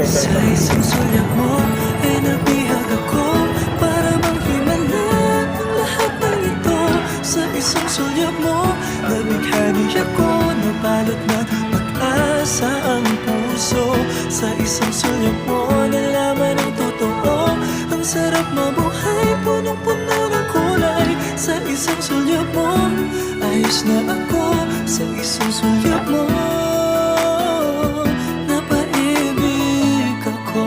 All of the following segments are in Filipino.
Sa isang sulyap mo ay nabihag ako para bang himala ang lahat ng ito. Sa isang sulyap mo nabighani ako, nabalot ng pag-asa ang puso. Sa isang sulyap mo nalaman ang totoo, ang sarap mabuhay, punong-puno ng kulay. Sa isang sulyap mo ayos na ako. Sa isang sulyap mo napaibig ako.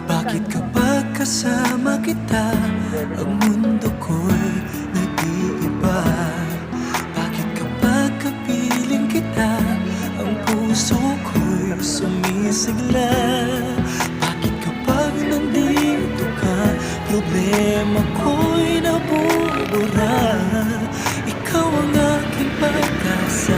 Bakit kapag kasama kita ang mundo ko'y nag-iiba? Bakit kapag kapiling kita ang puso ko'y sumisigla? Bakit kapag nandito ka problema ko'y nabubura? Ikaw ang aking pag-asa.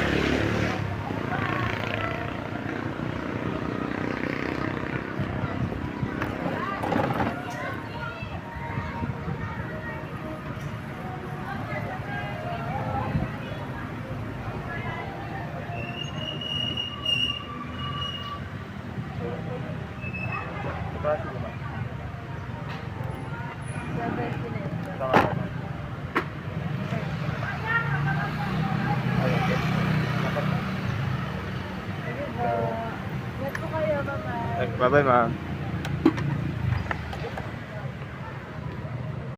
Bye-bye, ma'am.